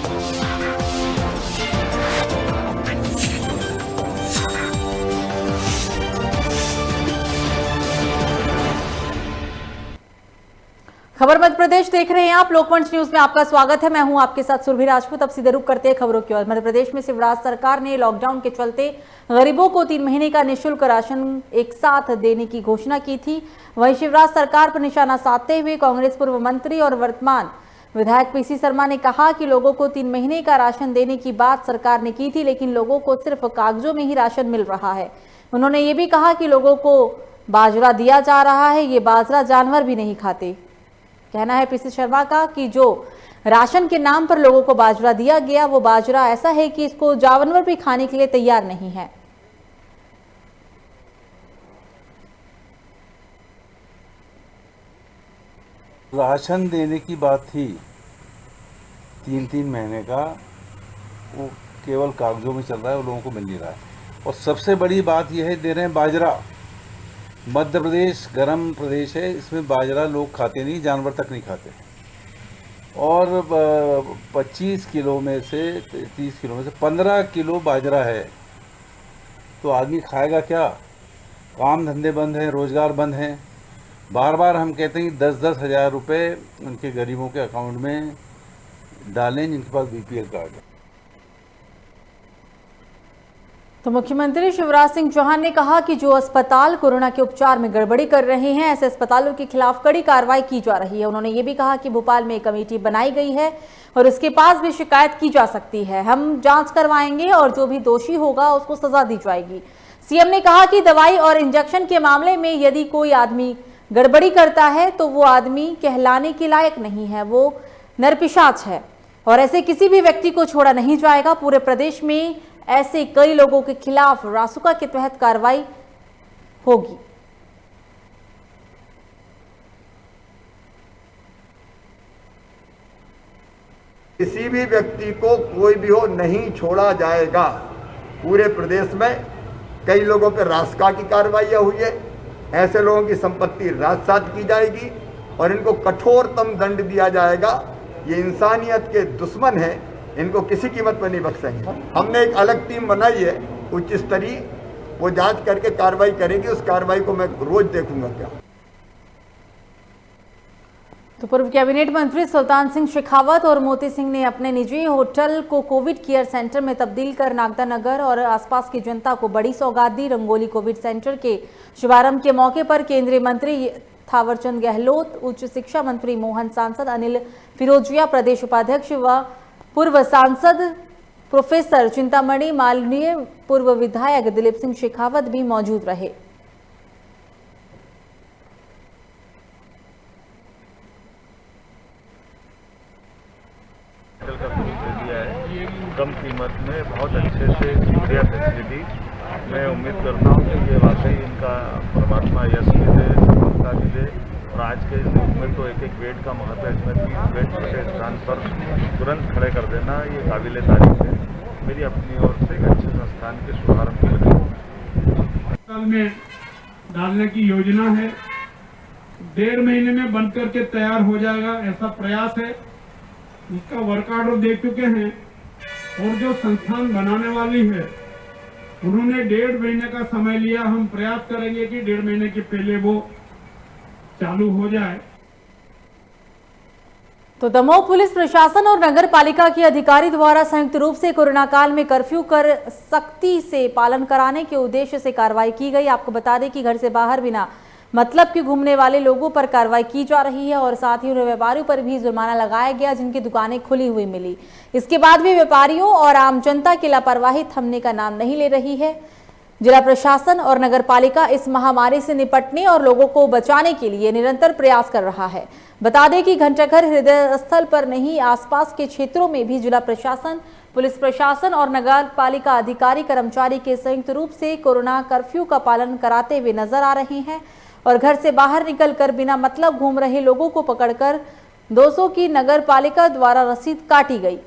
खबर मध्य प्रदेश देख रहे हैं आप। लोकमंच न्यूज में आपका स्वागत है। मैं हूं आपके साथ सुरभि राजपूत। अब सीधे रुख करते हैं खबरों की ओर। मध्य प्रदेश में शिवराज सरकार ने लॉकडाउन के चलते गरीबों को 3 महीने का निःशुल्क राशन एक साथ देने की घोषणा की थी। वहीं शिवराज सरकार पर निशाना साधते हुए कांग्रेस पूर्व मंत्री और वर्तमान विधायक पीसी शर्मा ने कहा कि लोगों को 3 महीने का राशन देने की बात सरकार ने की थी, लेकिन लोगों को सिर्फ कागजों में ही राशन मिल रहा है। उन्होंने ये भी कहा कि लोगों को बाजरा दिया जा रहा है, ये बाजरा जानवर भी नहीं खाते। कहना है पीसी शर्मा का कि जो राशन के नाम पर लोगों को बाजरा दिया गया, वो बाजरा ऐसा है कि इसको जानवर भी खाने के लिए तैयार नहीं है। राशन देने की बात थी 3-3 महीने का, वो केवल कागजों में चल रहा है, वो लोगों को मिल नहीं रहा है। और सबसे बड़ी बात यह है, दे रहे हैं बाजरा। मध्य प्रदेश गर्म प्रदेश है, इसमें बाजरा लोग खाते नहीं, जानवर तक नहीं खाते। और 25 किलो में से 30 किलो में से 15 किलो बाजरा है, तो आदमी खाएगा क्या? काम धंधे बंद हैं, रोजगार बंद हैं। बार बार हम कहते हैं कि 10-10 हज़ार रुपये उनके गरीबों के अकाउंट में डालें जिनके पास बीपीएल कार्ड है। तो मुख्यमंत्री शिवराज सिंह चौहान ने कहा कि जो अस्पताल कोरोना के उपचार में गड़बड़ी कर रहे हैं, ऐसे अस्पतालों के खिलाफ कड़ी कार्रवाई की जा रही है। उन्होंने ये भी कहा कि भोपाल में एक कमेटी बनाई गई है और उसके पास भी शिकायत की जा सकती है। हम जांच करवाएंगे और जो भी दोषी होगा उसको सजा दी जाएगी। सीएम ने कहा कि दवाई और इंजेक्शन के मामले में यदि कोई आदमी गड़बड़ी करता है तो वो आदमी कहलाने के लायक नहीं है, वो नरपिशाच है और ऐसे किसी भी व्यक्ति को छोड़ा नहीं जाएगा। पूरे प्रदेश में ऐसे कई लोगों के खिलाफ रासुका के तहत कार्रवाई होगी। किसी भी व्यक्ति को कोई भी हो नहीं छोड़ा जाएगा। पूरे प्रदेश में कई लोगों पर रासुका की कार्रवाइयां हुई है। ऐसे लोगों की संपत्ति राजसात की जाएगी और इनको कठोरतम दंड दिया जाएगा। ये इंसानियत के दुश्मन हैं, इनको किसी कीमत पर नहीं बख्शेंगे। हमने एक अलग टीम बनाई है उच्च स्तरीय, वो जांच करके कार्रवाई करेगी। उस कार्रवाई को मैं रोज देखूंगा। क्या तो पूर्व कैबिनेट मंत्री सुल्तान सिंह शेखावत और मोती सिंह ने अपने निजी होटल को कोविड केयर सेंटर में तब्दील कर नागदा नगर और आसपास की जनता को बड़ी सौगात दी। रंगोली कोविड सेंटर के शुभारंभ के मौके पर केंद्रीय मंत्री थावरचंद गहलोत, उच्च शिक्षा मंत्री मोहन, सांसद अनिल फिरोजिया, प्रदेश उपाध्यक्ष व पूर्व सांसद प्रोफेसर चिंतामणि मालवीय, पूर्व विधायक दिलीप सिंह शेखावत भी मौजूद रहे। कम कीमत में बहुत अच्छे से बढ़िया फैसिलिटी। मैं उम्मीद करता हूँ कि ये वाकई इनका परमात्मा यश भी दे, सफलता भी दे। और आज के युग में तो एक बेड का महत्व है, इसमें 30 बेड छोटे स्थान पर तुरंत खड़े कर देना ये काबिले तारीफ है। मेरी अपनी ओर से एक अच्छे संस्थान के शुभारंभ के लिए में डालने की योजना है। 1.5 महीने में बन करके तैयार हो जाएगा, ऐसा प्रयास है। उसका वर्क ऑर्डर दे चुके हैं और जो संस्थान बनाने वाली है उन्होंने 1.5 महीने का समय लिया। हम प्रयास करेंगे कि 1.5 महीने के पहले वो चालू हो जाए। तो दमोह पुलिस प्रशासन और नगर पालिका के अधिकारी द्वारा संयुक्त रूप से कोरोना काल में कर्फ्यू कर सख्ती से पालन कराने के उद्देश्य से कार्रवाई की गई। आपको बता दें कि घर से बाहर बिना मतलब कि घूमने वाले लोगों पर कार्रवाई की जा रही है और साथ ही उन व्यापारियों पर भी जुर्माना लगाया गया जिनकी दुकानें खुली हुई मिली। इसके बाद भी व्यापारियों और आम जनता की लापरवाही थमने का नाम नहीं ले रही है। जिला प्रशासन और नगर पालिका इस महामारी से निपटने और लोगों को बचाने के लिए निरंतर प्रयास कर रहा है। बता दें कि घंटाघर हृदय स्थल पर नहीं, आसपास के क्षेत्रों में भी जिला प्रशासन, पुलिस प्रशासन और नगर पालिका अधिकारी कर्मचारी के संयुक्त रूप से कोरोना कर्फ्यू का पालन कराते हुए नजर आ रहे हैं और घर से बाहर निकलकर बिना मतलब घूम रहे लोगों को पकड़कर 200 की नगर पालिका द्वारा रसीद काटी गई।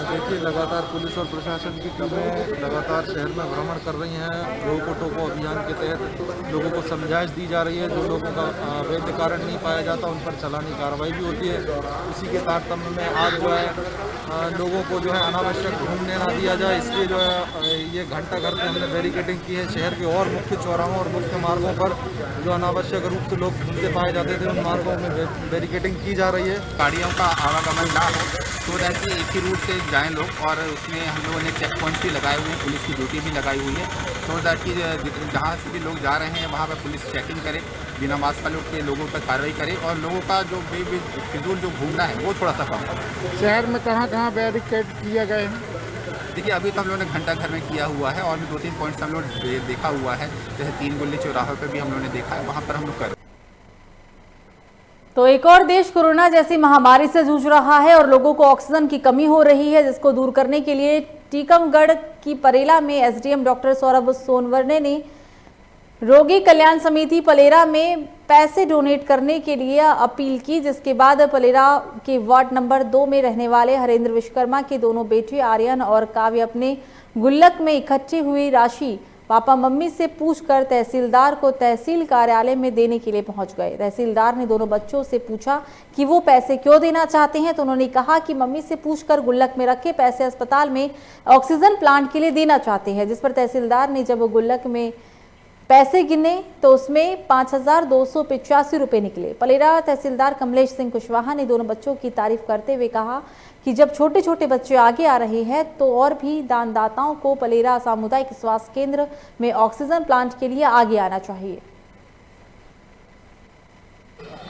देखिए, लगातार पुलिस और प्रशासन की टीमें लगातार शहर में भ्रमण कर रही हैं। रोको टोको अभियान के तहत लोगों को समझाइश दी जा रही है। जो लोगों का वैध कारण नहीं पाया जाता उन पर चालानी कार्रवाई भी होती है। इसी के तारतम्य में आज जो है लोगों को जो है अनावश्यक घूमने ना दिया जाए, इसलिए जो है ये घंटा घर पे हमने बैरिकेडिंग की है। शहर के और मुख्य चौराहों और मुख्य मार्गों पर जो अनावश्यक रूप से लोग घूमते पाए जाते थे उन मार्गों में बैरिकेडिंग की जा रही है। गाड़ियों का आवागमन ना हो तो दैट एक ही रूट से जाएं लोग, और उसमें हम लोगों ने चेक पॉइंट्स भी लगाए हुए हैं, पुलिस की ड्यूटी भी लगाई हुई है, सो दैट कि जहाँ से भी लोग जा रहे हैं वहाँ पर पुलिस चेकिंग करे, बिना मास्क वालों के लोगों पर कार्रवाई करे और लोगों का जो फिजूल जो घूमना है वो थोड़ा सा कम करे। शहर में कहाँ कहाँ बैरिकेड किए गए हैं? देखिए अभी तो हम लोगों ने घंटा घर में किया हुआ है और भी 2-3 पॉइंट्स हम लोग देखा हुआ है, जैसे 3 गुल्ली चौराहों पर भी हम लोगों ने देखा है, वहाँ पर हम लोग कर। तो एक और देश कोरोना जैसी महामारी से जूझ रहा है और लोगों को ऑक्सीजन की कमी हो रही है, जिसको दूर करने के लिए टीकमगढ़ की परेला में एसडीएम डॉक्टर सौरभ सोनवने ने रोगी कल्याण समिति पलेरा में पैसे डोनेट करने के लिए अपील की, जिसके बाद पलेरा के वार्ड नंबर 2 में रहने वाले हरेंद्र विश्वकर्मा के दोनों बेटे आर्यन और काव्य अपने गुल्लक में इकट्ठी हुई राशि पापा मम्मी से पूछकर तहसीलदार को तहसील कार्यालय में देने के लिए पहुंच गए। तहसीलदार ने दोनों बच्चों से पूछा कि वो पैसे क्यों देना चाहते हैं, तो उन्होंने कहा कि मम्मी से पूछकर गुल्लक में रखे पैसे अस्पताल में ऑक्सीजन प्लांट के लिए देना चाहते हैं। जिस पर तहसीलदार ने जब गुल्लक में पैसे गिने तो उसमें 5,285 रुपए निकले। पलेरा तहसीलदार कमलेश सिंह कुशवाहा ने दोनों बच्चों की तारीफ करते हुए कहा कि जब छोटे छोटे बच्चे आगे आ रहे हैं तो और भी दानदाताओं को पलेरा सामुदायिक स्वास्थ्य केंद्र में ऑक्सीजन प्लांट के लिए आगे आना चाहिए।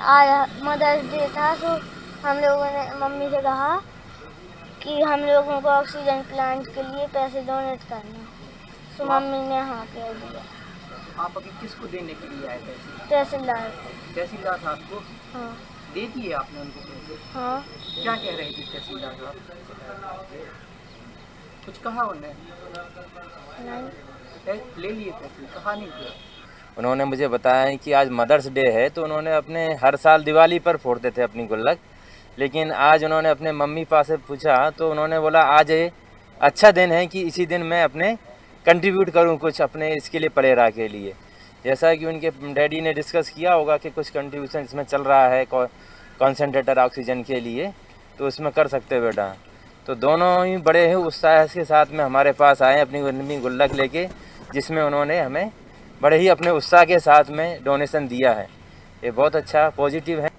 आज मदर्स डे था तो हम लोगों ने मम्मी से कहा कि हम लोगों को ऑक्सीजन प्लांट के लिए पैसे डोनेट करना, तो मम्मी ने हाँ कह दिया। आप अभी किसको देने के लिए आए थे? तहसीलदार। तहसीलदार साहब को? हाँ। दे दिए आपने उनको पैसे? हाँ। क्या कह रहे थे तहसीलदार साहब? कुछ कहा उन्हें? नहीं। ले लिए पैसे, कहा नहीं किया? उन्होंने मुझे बताया कि आज मदर्स डे है तो उन्होंने अपने हर साल दिवाली पर फोड़ते थे अपनी गुल्लक, लेकिन आज उन्होंने अपने मम्मी पापा से पूछा तो उन्होंने बोला आज ये अच्छा दिन है कि इसी दिन मैं अपने कंट्रीब्यूट करूं कुछ अपने इसके लिए पलेरा के लिए। जैसा कि उनके डैडी ने डिस्कस किया होगा कि कुछ कंट्रीब्यूशन इसमें चल रहा है कॉन्सेंट्रेटर ऑक्सीजन के लिए, तो उसमें कर सकते हो बेटा। तो दोनों ही बड़े ही उत्साह के साथ में हमारे पास आए अपनी गुल्लक लेके, जिसमें उन्होंने हमें बड़े ही अपने उत्साह के साथ में डोनेशन दिया है। ये बहुत अच्छा पॉजिटिव है।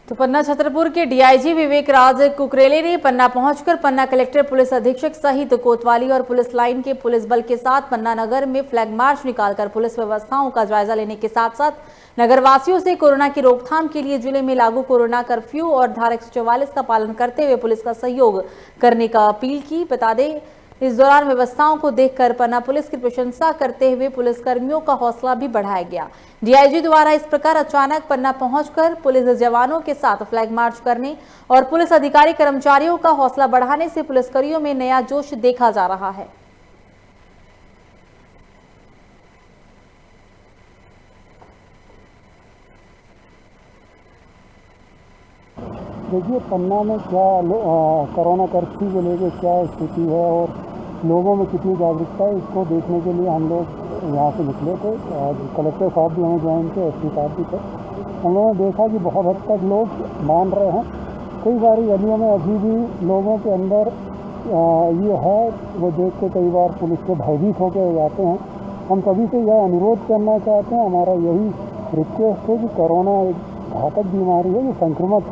तो पन्ना छतरपुर के डीआईजी विवेक राज कुकरेले ने पन्ना पहुंचकर पन्ना कलेक्टर पुलिस अधीक्षक सहित कोतवाली और पुलिस लाइन के पुलिस बल के साथ पन्ना नगर में फ्लैग मार्च निकालकर पुलिस व्यवस्थाओं का जायजा लेने के साथ साथ नगरवासियों से कोरोना की रोकथाम के लिए जिले में लागू कोरोना कर्फ्यू और धारा 144 का पालन करते हुए पुलिस का सहयोग करने का अपील की। बता दें इस दौरान व्यवस्थाओं को देखकर पन्ना पुलिस की प्रशंसा करते हुए पुलिसकर्मियों का हौसला भी बढ़ाया गया। डीआईजी द्वारा इस प्रकार अचानक पन्ना पहुंचकर पुलिस जवानों के साथ फ्लैग मार्च करने और पुलिस अधिकारी कर्मचारियों का हौसला बढ़ाने से पुलिसकर्मियों में नया जोश देखा जा रहा है। देखिए पन्ना में क्या कोरोना कर्फ्यू को लेकर क्या स्थिति है और लोगों में कितनी जागरूकता है, इसको देखने के लिए हम लोग यहाँ से निकले थे। आज कलेक्टर साहब भी हमें ज्वाइन थे, एसपी साहब भी थे। हम लोगों ने देखा कि बहुत हद तक लोग मान रहे हैं। कई सारी गलियों में अभी भी लोगों के अंदर ये है, वो देख के कई बार पुलिस से भयभीत होकर जाते हैं। हम सभी से यह अनुरोध करना चाहते हैं, हमारा यही रिक्वेस्ट है कि कोरोना एक घातक बीमारी है जो संक्रमक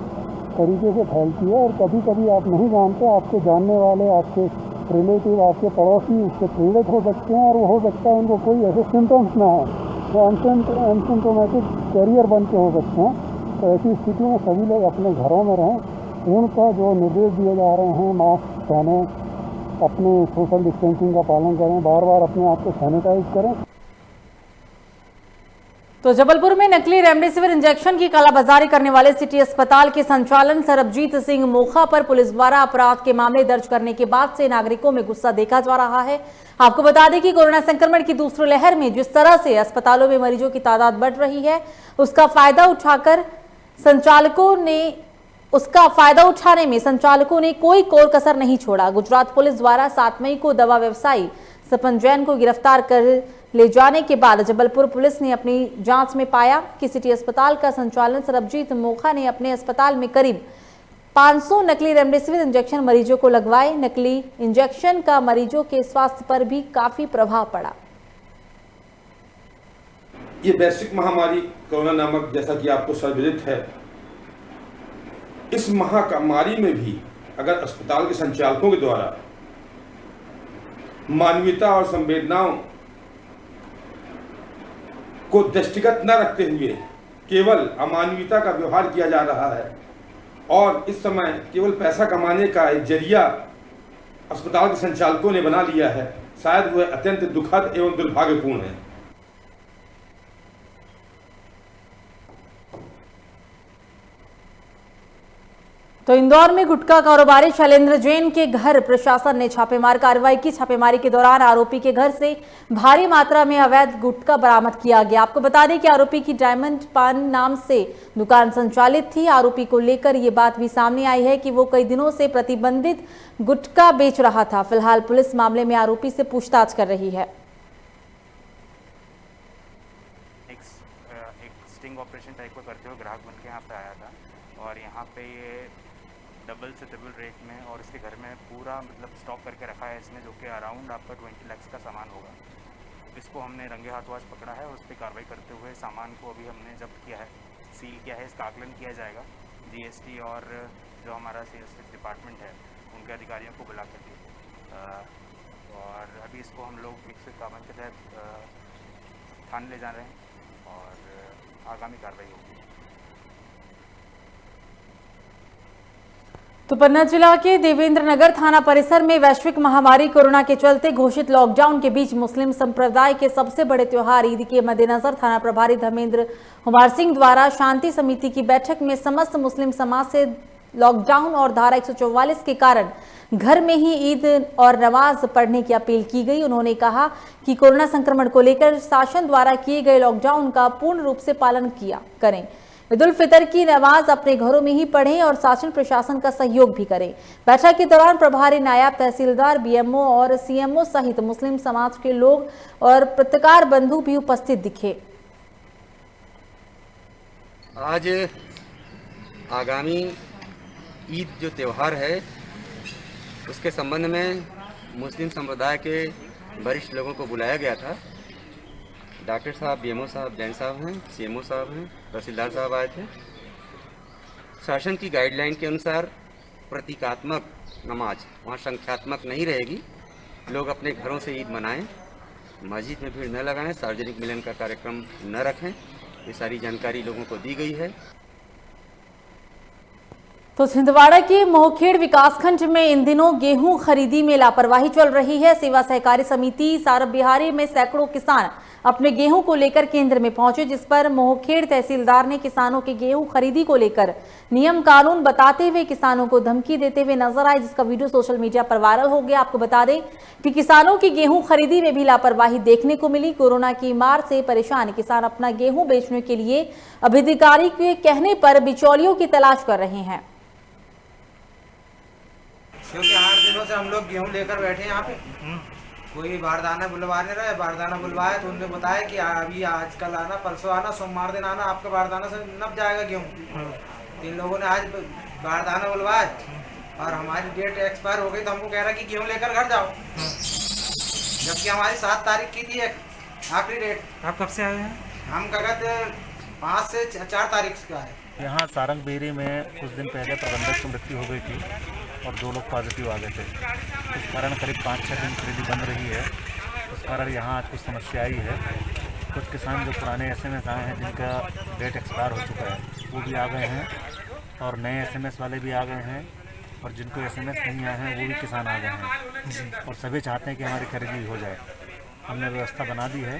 तरीके से फैलती है और कभी कभी आप नहीं जानते, आपके जानने वाले, आपके रिलेटिव, आपके पड़ोसी उससे पीड़ित हो सकते हैं और वो हो सकता है उनको कोई ऐसे सिम्टम्स ना हो, वो अनसिम्टोमेटिक कैरियर बन के हो सकते हैं। तो ऐसी स्थिति में सभी लोग अपने घरों में रहें। पूर्णतः जो निर्देश दिए जा रहे हैं, मास्क पहनें, अपने सोशल डिस्टेंसिंग का पालन करें, बार बार अपने आप को सैनिटाइज करें। तो जबलपुर में नकली रेमडेसिविर इंजेक्शन की कालाबाजारी करने वाले सिटी अस्पताल के संचालन सरबजीत सिंह मोखा पर पुलिस द्वारा अपराध के मामले दर्ज करने के बाद से नागरिकों में गुस्सा देखा जा रहा है। आपको बता दें कि कोरोना संक्रमण की दूसरी लहर में जिस तरह से अस्पतालों में मरीजों की तादाद बढ़ रही है, उसका फायदा उठाकर संचालकों ने उसका फायदा उठाने में संचालकों ने कोई कोर कसर नहीं छोड़ा। गुजरात पुलिस द्वारा 7 मई को दवा व्यवसायी सपन जैन को गिरफ्तार कर ले जाने के बाद जबलपुर पुलिस ने अपनी जांच में पाया कि सिटी अस्पताल का संचालन सरबजीत मोखा ने अपने अस्पताल में करीब 500 नकली रेमडेसिविर इंजेक्शन मरीजों को लगवाए। नकली इंजेक्शन का मरीजों के स्वास्थ्य पर भी काफी प्रभाव पड़ा। ये वैश्विक महामारी कोरोना नामक, जैसा कि आपको सर्वविदित है, इस महामारी में भी अगर अस्पताल के संचालकों के द्वारा मानवीयता और संवेदनाओं को दृष्टिगत न रखते हुए केवल अमानवीयता का व्यवहार किया जा रहा है और इस समय केवल पैसा कमाने का एक जरिया अस्पताल के संचालकों ने बना लिया है, शायद वह अत्यंत दुखद एवं दुर्भाग्यपूर्ण है। तो इंदौर में गुटखा कारोबारी शैलेंद्र जैन के घर प्रशासन ने छापेमार कार्रवाई की। छापेमारी के दौरान आरोपी के घर से भारी मात्रा में अवैध गुटखा बरामद किया गया। आपको बता दें कि आरोपी की डायमंड पान नाम से दुकान संचालित थी। आरोपी को लेकर ये बात भी सामने आई है कि वो कई दिनों से प्रतिबंधित गुटखा बेच रहा था। फिलहाल पुलिस मामले में आरोपी से पूछताछ कर रही है। एक स्टिंग ऑपरेशन टाइप का करते हुए ग्राहक बन के यहाँ पे आया था और यहाँ पे ये डबल से ट्रिपल रेट में और इसके घर में पूरा मतलब स्टॉक करके रखा है इसने, जो कि अराउंड आपका 20 लाख का सामान होगा। इसको हमने रंगे हाथों आज पकड़ा है और उस पर कार्रवाई करते हुए सामान को अभी हमने जब्त किया है, सील किया है। इसका आकलन किया जाएगा जीएसटी और जो हमारा सेल्स डिपार्टमेंट है उनके अधिकारियों को बुला करके, और अभी इसको हम लोग 151 के तहत थाने ले जा रहे हैं और आगामी कार्रवाई होगी। तो पन्ना जिला के देवेंद्र नगर थाना परिसर में वैश्विक महामारी कोरोना के चलते घोषित लॉकडाउन के बीच मुस्लिम संप्रदाय के सबसे बड़े त्योहार ईद के मद्देनजर थाना प्रभारी धर्मेंद्र कुमार सिंह द्वारा शांति समिति की बैठक में समस्त मुस्लिम समाज से लॉकडाउन और धारा 144 के कारण घर में ही ईद और नमाज पढ़ने की अपील की गई। उन्होंने कहा कि कोरोना संक्रमण को लेकर शासन द्वारा किए गए लॉकडाउन का पूर्ण रूप से पालन करें। ईद उल फितर की नमाज अपने घरों में ही पढ़ें और शासन प्रशासन का सहयोग भी करें। बैठक के दौरान प्रभारी नायब तहसीलदार, बीएमओ और सीएमओ सहित मुस्लिम समाज के लोग और पत्रकार बंधु भी उपस्थित दिखे। आज आगामी ईद जो त्यौहार है उसके संबंध में मुस्लिम संप्रदाय के वरिष्ठ लोगों को बुलाया गया था। डॉक्टर साहब, बीएमओ साहब, जैन साहब हैं, सीएमओ साहब हैं, तहसीलदार साहब आए थे। शासन की गाइडलाइन के अनुसार प्रतीकात्मक नमाज वहाँ संख्यात्मक नहीं रहेगी। लोग अपने घरों से ईद मनाएं, मस्जिद में भीड़ न लगाएं, सार्वजनिक मिलन का कार्यक्रम न रखें। ये सारी जानकारी लोगों को दी गई है। तो छिंदवाड़ा के मोहखेड़ विकासखंड में इन दिनों गेहूं खरीदी में लापरवाही चल रही है। सेवा सहकारी समिति सारब बिहारी में सैकड़ों किसान अपने गेहूं को लेकर केंद्र में पहुंचे, जिस पर मोहखेड़ तहसीलदार ने किसानों के गेहूं खरीदी को लेकर नियम कानून बताते हुए किसानों को धमकी देते हुए नजर आए, जिसका वीडियो सोशल मीडिया पर वायरल हो गया। आपको बता दें कि किसानों की गेहूं खरीदी में भी लापरवाही देखने को मिली। कोरोना की मार से परेशान किसान अपना गेहूं बेचने के लिए अधिकारी के कहने पर बिचौलियों की तलाश कर रहे हैं, क्योंकि 8 दिनों से हम लोग गेहूं लेकर बैठे हैं यहाँ पे। कोई बारदाना बुलवा नहीं रहा है। बारदाना बुलवाया तो उन्होंने बताया कि अभी आज कल आना, परसों आना, सोमवार दिन आना, आपका बारदाना से नप जाएगा गेहूं। इन लोगों ने आज बारदाना बुलवाया और हमारी डेट एक्सपायर हो गई तो हमको कह रहा कि गेहूं लेकर घर जाओ, जबकि हमारी 7 तारीख की थी आखिरी डेट। आप कब से आए हैं? हम कहते 5 से 4 तारीख का है। यहाँ सारंग बेरी में कुछ दिन पहले प्रबंधक की मृत्यु हो गई थी और 2 लोग पॉजिटिव आ गए थे। इस कारण करीब 5-6 दिन खरीदी बंद रही है। इस कारण यहाँ आज कुछ समस्या आई है। कुछ किसान जो पुराने एसएमएस आए हैं जिनका डेट एक्सपायर हो चुका है वो भी आ गए हैं और नए एसएमएस वाले भी आ गए हैं और जिनको एसएमएस नहीं आए हैं वो भी किसान आ गए हैं और सभी चाहते हैं कि हमारी खरीदी हो जाए। हमने व्यवस्था बना दी है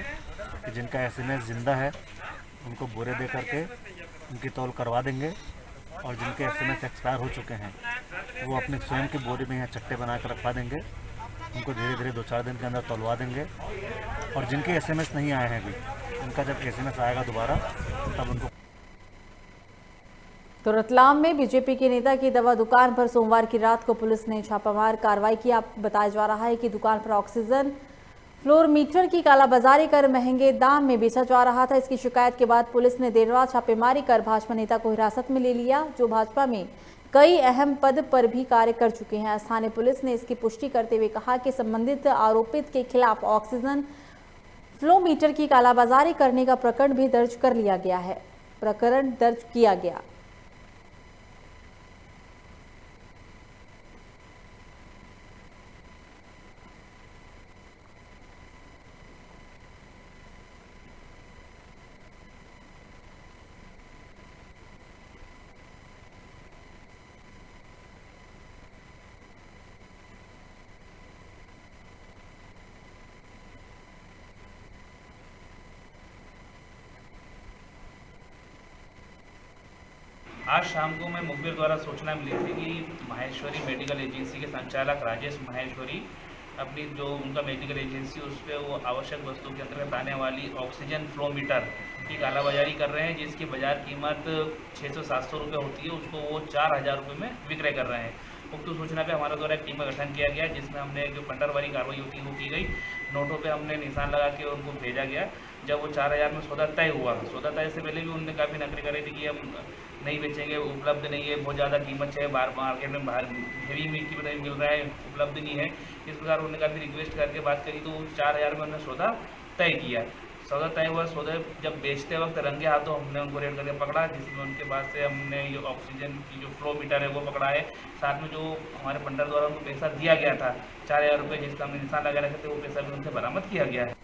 कि जिनका एसएमएस जिंदा है उनको बोरे दे करके उनकी तौल करवा देंगे और जिनके एसएमएस एक्सपायर हो चुके हैं वो अपने स्वयं के बोरे में यहाँ चट्टे बना कर रखवा देंगे। उनको धीरे धीरे 2-4 दिन के अंदर तौलवा देंगे और जिनके एसएमएस नहीं आए हैं अभी उनका जब एसएमएस आएगा दोबारा तब उनको तो रतलाम में बीजेपी के नेता की दवा दुकान पर सोमवार की रात को पुलिस ने छापामार कार्रवाई की। आप बताया जा रहा है कि दुकान पर ऑक्सीजन फ्लोरोमीटर की कालाबाजारी कर महंगे दाम में बेचा जा रहा था। इसकी शिकायत के बाद पुलिस ने देर रात छापेमारी कर भाजपा नेता को हिरासत में ले लिया, जो भाजपा में कई अहम पद पर भी कार्य कर चुके हैं। स्थानीय पुलिस ने इसकी पुष्टि करते हुए कहा कि संबंधित आरोपित के खिलाफ ऑक्सीजन फ्लोमीटर की कालाबाजारी करने का प्रकरण भी दर्ज किया गया। आज शाम को मैं मुखबिर द्वारा सूचना मिली थी कि माहेश्वरी मेडिकल एजेंसी के संचालक राजेश माहेश्वरी अपनी जो उनका मेडिकल एजेंसी उस पर वो आवश्यक वस्तु के अंतर्गत आने वाली ऑक्सीजन फ्लोमीटर की कालाबाजारी कर रहे हैं, जिसकी बाजार कीमत 600-700 रुपये होती है, उसको वो 4000 रुपये में विक्रय कर रहे हैं। उक्त सूचना पे हमारे द्वारा एक टीम का गठन किया गया, जिसमें हमने जो पंडरवारी कार्रवाई होती है वो की गई। नोटों पे हमने निशान लगा के उनको भेजा गया। जब वो 4000 में सौदा तय हुआ, सौदा तय से पहले भी उन्होंने काफ़ी नकरी करी थी कि हम नहीं बेचेंगे, उपलब्ध नहीं है, बहुत ज़्यादा कीमत है, मार्केट में बाहर हेवी मीट की बताइए मिल रहा है, उपलब्ध नहीं है। इस प्रकार उन्होंने काफ़ी रिक्वेस्ट करके बात करी तो 4000 में उन्होंने सौदा तय किया। सौदा तय हुआ, सौदे जब बेचते वक्त रंगे हाथों हमने उनको रेड करके पकड़ा, जिसमें उनके पास से हमने ये ऑक्सीजन की जो फ्लो मीटर है वो पकड़ा है। साथ में जो हमारे पंडर द्वारा उनको पैसा दिया गया था 4000 रुपये, जिसका हमने निशान लगा रखे थे, वो पैसा भी उनसे बरामद किया गया है।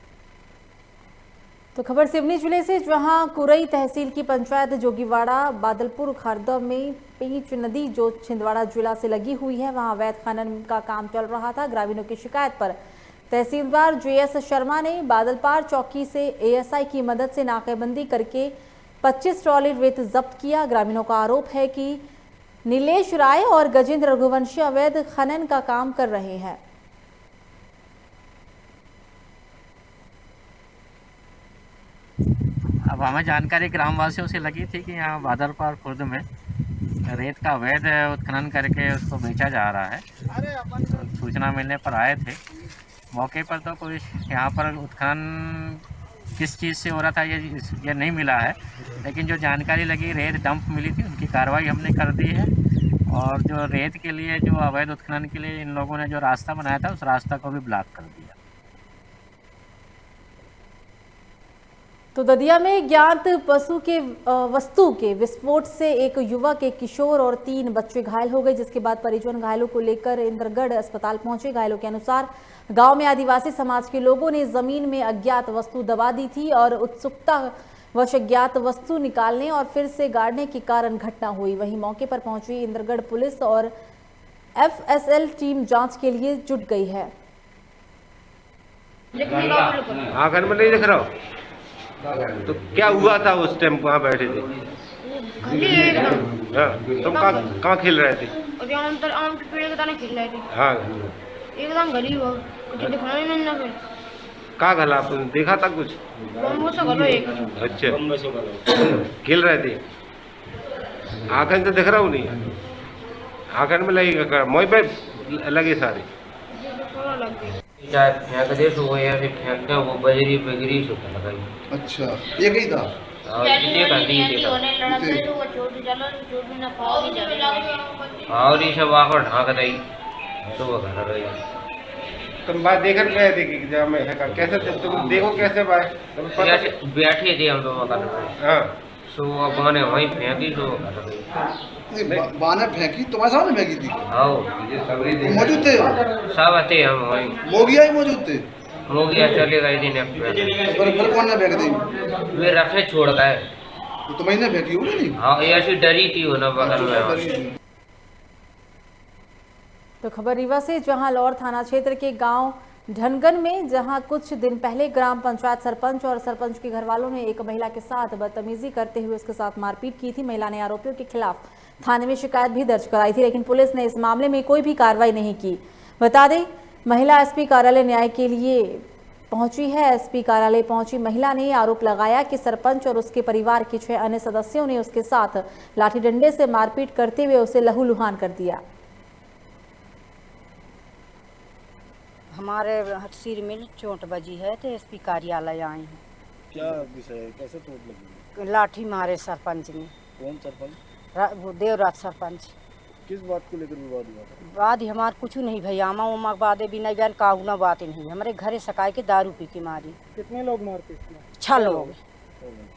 तो खबर सिवनी जिले से, जहां कुरई तहसील की पंचायत जोगीवाड़ा बादलपुर खारदा में पेंच नदी जो छिंदवाड़ा जिला से लगी हुई है, वहां अवैध खनन का काम चल रहा था। ग्रामीणों की शिकायत पर तहसीलदार JS शर्मा ने बादलपार चौकी से ASI की मदद से नाकेबंदी करके 25 ट्रॉली रेत जब्त किया। ग्रामीणों का आरोप है कि नीलेश राय और गजेंद्र रघुवंशी अवैध खनन का काम कर रहे हैं। अब हमें जानकारी ग्रामवासियों से लगी थी कि यहाँ बादलपार खुर्द में रेत का अवैध उत्खनन करके उसको बेचा जा रहा है। सूचना मिलने पर आए थे मौके पर, तो कोई यहाँ पर उत्खनन किस चीज़ से हो रहा था ये नहीं मिला है, लेकिन जो जानकारी लगी रेत डंप मिली थी, उनकी कार्रवाई हमने कर दी है। और जो रेत के लिए जो अवैध उत्खनन के लिए इन लोगों ने जो रास्ता बनाया था, उस रास्ता को भी ब्लॉक कर दिया। तो ददिया में ज्ञात वस्तु के विस्फोट से एक युवक, एक किशोर और 3 बच्चे घायल हो गए, जिसके बाद परिजन घायलों को लेकर इंद्रगढ़ अस्पताल पहुंचे। घायलों के अनुसार गांव में आदिवासी समाज के लोगों ने जमीन में अज्ञात वस्तु दबा दी थी और उत्सुकतावश अज्ञात वस्तु निकालने और फिर से गाड़ने के कारण घटना हुई। वहीं मौके पर पहुंची इंद्रगढ़ पुलिस और FSL टीम जांच के लिए जुट गई है। आंगन में नहीं दिख रहा हो? तो क्या हुआ था उस टाइम वहाँ बैठे थे? तुम कहाँ खेल रहे थे? आम के पेड़ के दाने खेल रहे थे। हाँ, एकदम गली हुआ, कुछ दिखा नहीं मिलना। फिर कहाँ गला? आपने देखा था कुछ? अच्छा, खेल रहे थे। आंगन से दिख रहा हूँ नहीं, आंगन में लगेगा, मोई पे लगे सारे फेंक दे तो वो यार फेंकना वो बजरी बगरी सो लगाई। अच्छा, एक ही था और ये सब आकर ढाक दई तो वो घर गई। तुम बात देखकर गए थे कि जब मैं कैसे तुम देखो कैसे बात बैठे थे हम दोनों का। हाँ, सो अब मैंने वहीं फेंकी तो बाने फेंकी, तुम्हारे सामने फेंकी थी? हाँ, मौजूद थे? सब थे हम वहीं। मोगिया ही मौजूद थे? मोगिया चले गए थे। फिर कौन ने फेंक दी? वे रखे छोड़ गए। तो तुम्हें फेंकी होगी नहीं? हाँ, ऐसी डरी थी वो ना बगल में। तो खबर रीवा से, जहां लौर थाना क्षेत्र के गांव ढनगन में, जहां कुछ दिन पहले ग्राम पंचायत सरपंच और सरपंच के घर वालों ने एक महिला के साथ बदतमीजी करते हुए उसके साथ मारपीट की थी। महिला ने आरोपियों के खिलाफ थाने में शिकायत भी दर्ज कराई थी, लेकिन पुलिस ने इस मामले में कोई भी कार्रवाई नहीं की। बता दें, महिला SP कार्यालय न्याय के लिए पहुंची है। एसपी कार्यालय पहुंची महिला ने आरोप लगाया कि सरपंच और उसके परिवार के 6 अन्य सदस्यों ने उसके साथ लाठी डंडे से मारपीट करते हुए उसे लहूलुहान कर दिया। हमारे सिर में चोट बजी है तो एसपी कार्यालय आए हैं। क्या विषय है, कैसे चोट लगी? लाठी मारे सरपंच ने। कौन सरपंच? देवराज सरपंच। किस बात को लेकर विवाद हुआ? बात हमार कुछ नहीं भैया, आमा उमा बादे भी नहीं जान काहुना बात नहीं। हमारे घरे सकाए के दारू पी के मारी। कितने लोग मारते? 6 लोग।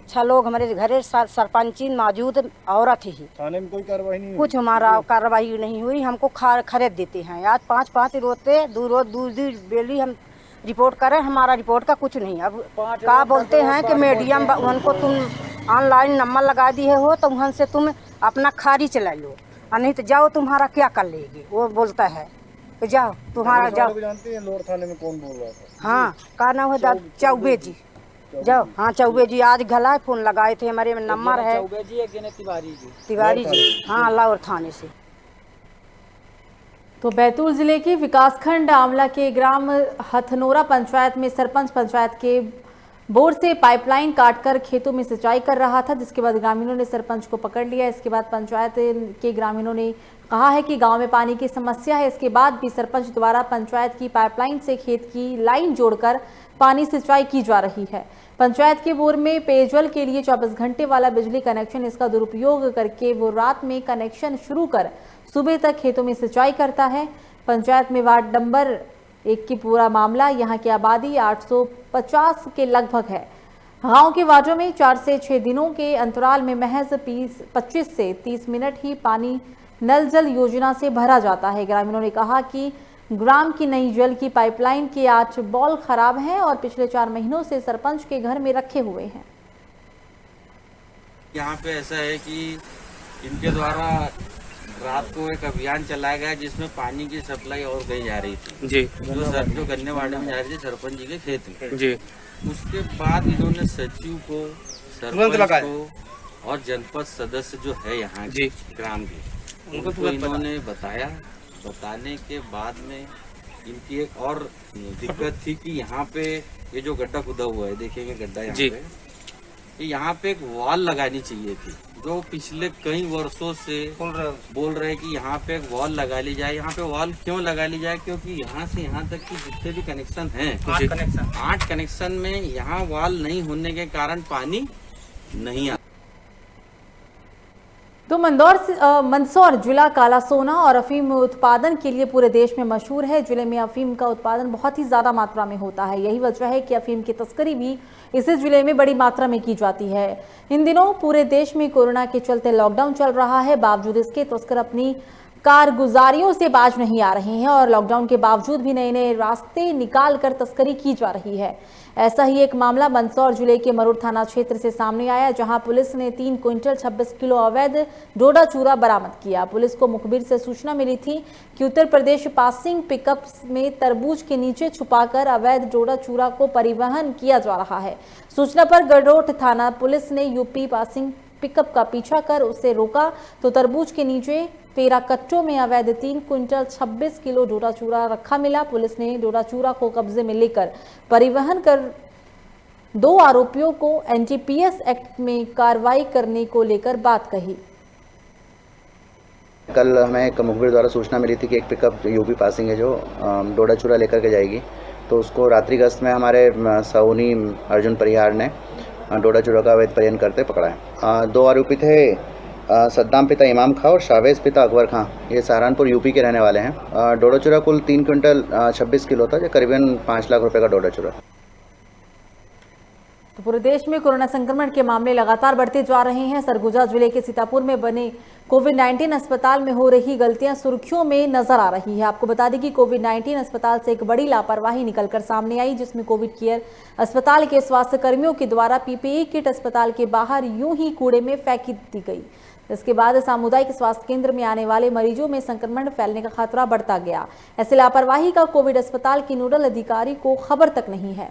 6 लोग हमारे घरे सरपंची मौजूद औरत ही। थाने में कोई कार्रवाई नहीं हुई? कुछ हमारा कार्रवाई नहीं हुई। हमको खरीद देते हैं। आज 5-5 रोते दूर बेली हम रिपोर्ट करें, हमारा रिपोर्ट का कुछ नहीं। अब क्या बोलते हैं कि मीडियम उनको तुम ऑनलाइन नंबर लगा दिए हो तो वहाँ से तुम अपना खारी चला लो, और नहीं तो जाओ तुम्हारा क्या कर लेगी। वो बोलता है तो जाओ तुम्हारा जाओ। जानते हैं लोर थाने में कौन बोल रहा था? हाँ, का नाम है चौबे जी। जाओ। हाँ, चौबे जी आज घला फोन लगाए थे, हमारे में नंबर है। चौबे जी एक तिवारी जी। तिवारी जी, हाँ, लाहौर थाने से। तो बैतूल जिले के विकासखंड आमला के ग्राम हथनोरा पंचायत में सरपंच पंचायत के बोर से पाइपलाइन काटकर खेतों में सिंचाई कर रहा था, जिसके बाद ग्रामीणों ने सरपंच को पकड़ लिया। इसके बाद पंचायत के ग्रामीणों ने कहा है कि गांव में पानी की समस्या है। इसके बाद भी सरपंच द्वारा पंचायत की पाइपलाइन से खेत की लाइन जोड़कर पानी सिंचाई की जा रही है। पंचायत के बोर में पेयजल के लिए 24 घंटे वाला बिजली कनेक्शन, इसका दुरुपयोग करके वो रात में कनेक्शन शुरू कर सुबह तक खेतों में सिंचाई करता है। पंचायत में वार्ड नंबर 1 की पूरा मामला, यहाँ की आबादी 850 के लगभग है। गांव के वार्डों में 4 से 6 दिनों के अंतराल में महज 25 से 30 मिनट ही पानी नल जल योजना से भरा जाता है। ग्रामीणों ने कहा कि ग्राम की नई जल की पाइपलाइन के 8 बॉल खराब हैं और पिछले 4 महीनों से सरपंच के घर में रखे हुए हैं। यहाँ पे ऐसा है कि इनके द्वारा रात को एक अभियान चलाया गया जिसमें पानी की सप्लाई और गई जा रही थी जी, जो गन्ने वाड़े में जा रही थी सरपंच जी के खेत में जी। उसके बाद इन्होंने सचिव को, सरपंच को और जनपद सदस्य जो है यहाँ जी ग्राम के, उनको इन्होंने बताने के बाद में इनकी एक और दिक्कत थी कि यहाँ पे ये जो गड्ढा खुदा हुआ है, देखेंगे गड्ढा यहाँ पे, यहाँ पे एक वॉल लगानी चाहिए थी, जो पिछले कई वर्षों से बोल रहे कि यहाँ पे एक वॉल लगा ली जाए। यहाँ पे वॉल क्यों लगा ली जाए? क्योंकि यहाँ से यहाँ तक की जितने भी कनेक्शन हैं, 8 कनेक्शन में यहाँ वॉल नहीं होने के कारण पानी नहीं आता। तो मंदसौर जिला काला सोना और अफीम उत्पादन के लिए पूरे देश में मशहूर है। जिले में अफीम का उत्पादन बहुत ही ज्यादा मात्रा में होता है। यही वजह है कि अफीम की तस्करी भी इसी जिले में बड़ी मात्रा में की जाती है। इन दिनों पूरे देश में कोरोना के चलते लॉकडाउन चल रहा है, बावजूद इसके तस्कर अपनी कारगुजारियों से बाज नहीं आ रहे हैं और लॉकडाउन के बावजूद भी नए नए रास्ते निकाल कर तस्करी की जा रही है। ऐसा ही एक मामला मंदसौर जिले के मरुड़ थाना क्षेत्र से सामने आया, जहां पुलिस ने 3 क्विंटल 26 किलो अवैध डोडा चूरा बरामद किया। पुलिस को मुखबिर से सूचना मिली थी कि उत्तर प्रदेश पासिंग पिकअप में तरबूज के नीचे छुपाकर अवैध डोडा चूरा को परिवहन किया जा रहा है। सूचना पर गडरोट थाना पुलिस ने यूपी पासिंग पिकअप का पीछा कर उसे रोका तो तरबूज के नीचे 13 कट्टों में अवैध 3 क्विंटल 26 किलो डोडा चूरा रखा मिला। पुलिस ने डोडा चूरा को कब्जे में लेकर परिवहन कर 2 आरोपियों को एनडीपीएस एक्ट में कार्रवाई करने को लेकर बात कही। कल हमें एक मुखबिर द्वारा सूचना मिली थी कि एक पिकअप यूपी पासिंग है जो डोडा चूरा लेकर के जाएगी, तो उसको रात्रि गश्त में हमारे सऊनी अर्जुन परिहार ने डोडा चूरा का अवैध परिवहन करते पकड़ा है। 2 आरोपी थे सद्दाम पिता इमाम खां और शावेज पिता अकबर खां, ये सहारनपुर यूपी के रहने वाले हैं। डोडा चूरा कुल 3 क्विंटल 26 किलो था, जो करीबन 5 लाख रुपए का डोडा चूरा। तो पूरे देश में कोरोना संक्रमण के मामले लगातार बढ़ते जा रहे हैं। सरगुजा जिले के सीतापुर में बने कोविड-19 अस्पताल में हो रही गलतियां सुर्खियों में नजर आ रही है। आपको बता दें कि कोविड-19 अस्पताल से एक बड़ी लापरवाही निकलकर सामने आई, जिसमें कोविड केयर अस्पताल के स्वास्थ्य कर्मियों के द्वारा पीपीई किट अस्पताल के बाहर यूं ही कूड़े में फेंक दी गई। इसके बाद सामुदायिक स्वास्थ्य केंद्र में आने वाले मरीजों में संक्रमण फैलने का खतरा बढ़ता गया। ऐसे लापरवाही का कोविड अस्पताल की नोडल अधिकारी को खबर तक नहीं है।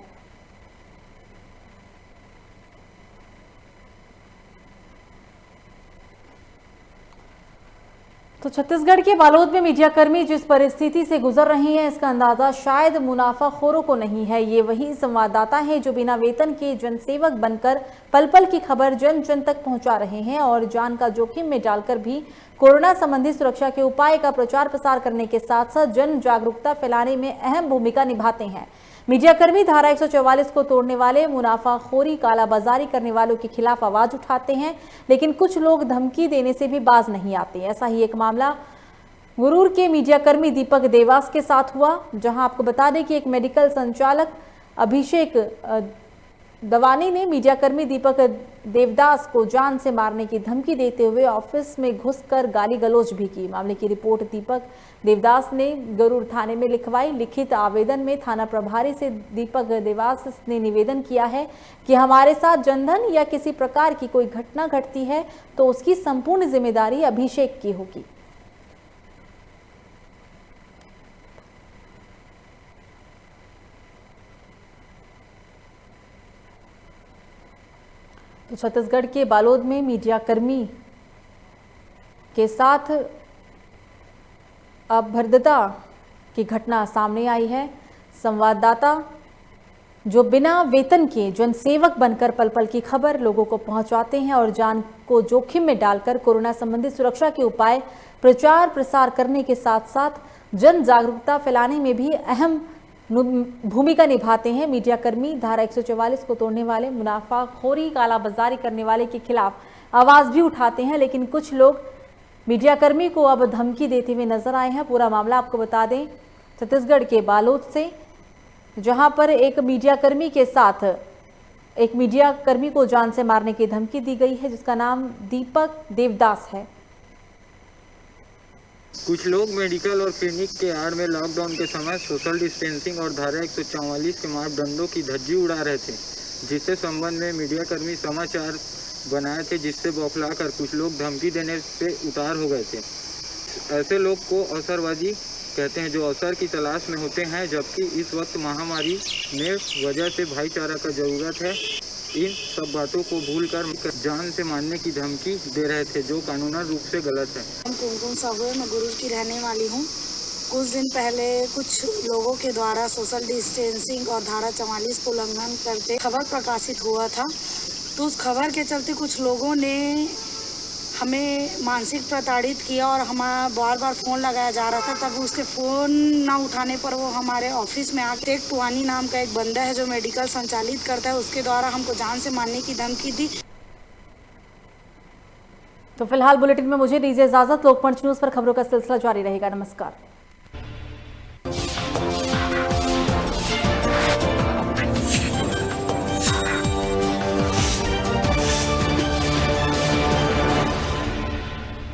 तो तो छत्तीसगढ़ के बालोद में मीडियाकर्मी जिस परिस्थिति से गुजर रहे हैं इसका अंदाजा शायद मुनाफाखोरों को नहीं है। ये वही संवाददाता हैं जो बिना वेतन के जनसेवक बनकर पल पल की खबर जन जन तक पहुंचा रहे हैं और जान का जोखिम में डालकर भी कोरोना संबंधी सुरक्षा के उपाय का प्रचार प्रसार करने के साथ साथ जन जागरूकता फैलाने में अहम भूमिका निभाते हैं। मीडियाकर्मी धारा 144 को तोड़ने वाले, मुनाफाखोरी, कालाबाजारी करने वालों के खिलाफ आवाज उठाते हैं, लेकिन कुछ लोग धमकी देने से भी बाज नहीं आते। ऐसा ही एक मामला गुरूर के मीडियाकर्मी दीपक देवास के साथ हुआ, जहां आपको बता दें कि एक मेडिकल संचालक अभिषेक दवानी ने मीडियाकर्मी दीपक देवदास को जान से मारने की धमकी देते हुए ऑफिस में घुसकर गाली गलौज भी की। मामले की रिपोर्ट दीपक देवदास ने गरूर थाने में लिखवाई। लिखित आवेदन में थाना प्रभारी से दीपक देवदास ने निवेदन किया है कि हमारे साथ जनधन या किसी प्रकार की कोई घटना घटती है तो उसकी संपूर्ण जिम्मेदारी अभिषेक की होगी। तो छत्तीसगढ़ के बालोद में मीडियाकर्मी के साथ अपभ्रदता की घटना सामने आई है। संवाददाता जो बिना वेतन के जनसेवक बनकर पल पल की खबर लोगों को पहुंचाते हैं और जान को जोखिम में डालकर कोरोना संबंधी सुरक्षा के उपाय प्रचार प्रसार करने के साथ साथ जन जागरूकता फैलाने में भी अहम भूमिका निभाते हैं। मीडियाकर्मी धारा 144 को तोड़ने वाले, मुनाफाखोरी, कालाबाजारी करने वाले के खिलाफ आवाज भी उठाते हैं, लेकिन कुछ लोग मीडियाकर्मी को अब धमकी देते हुए नजर आए हैं। पूरा मामला आपको बता दें छत्तीसगढ़ के बालोद से, जहां पर एक मीडियाकर्मी के साथ एक मीडियाकर्मी को जान से मारने की धमकी दी गई है, जिसका नाम दीपक देवदास है। कुछ लोग मेडिकल और क्लिनिक के आड़ में लॉकडाउन के समय सोशल डिस्टेंसिंग और धारा 144 के मापदंडों की धज्जी उड़ा रहे थे, जिससे संबंध में मीडियाकर्मी समाचार बनाए थे, जिससे बौखला कर कुछ लोग धमकी देने से उतार हो गए थे। ऐसे लोग को अवसरबाजी कहते हैं, जो अवसर की तलाश में होते हैं, जबकि इस वक्त महामारी में वजह से भाईचारा का जरूरत है। इन सब बातों को भूलकर जान से मारने की धमकी दे रहे थे, जो कानूनन रूप से गलत है। कुमकुम साहू, मैं गुरूर की रहने वाली हूँ। कुछ दिन पहले कुछ लोगों के द्वारा सोशल डिस्टेंसिंग और धारा 44 को उल्लंघन करते खबर प्रकाशित हुआ था, तो उस खबर के चलते कुछ लोगों ने हमें मानसिक प्रताड़ित किया और हमारा बार बार फ़ोन लगाया जा रहा था। तब उसके फ़ोन ना उठाने पर वो हमारे ऑफिस में आके एक टुवानी नाम का एक बंदा है जो मेडिकल संचालित करता है, उसके द्वारा हमको जान से मारने की धमकी दी। तो फिलहाल बुलेटिन में मुझे दीजिए इजाजत। लोकमंच न्यूज़ पर खबरों का सिलसिला जारी रहेगा। नमस्कार।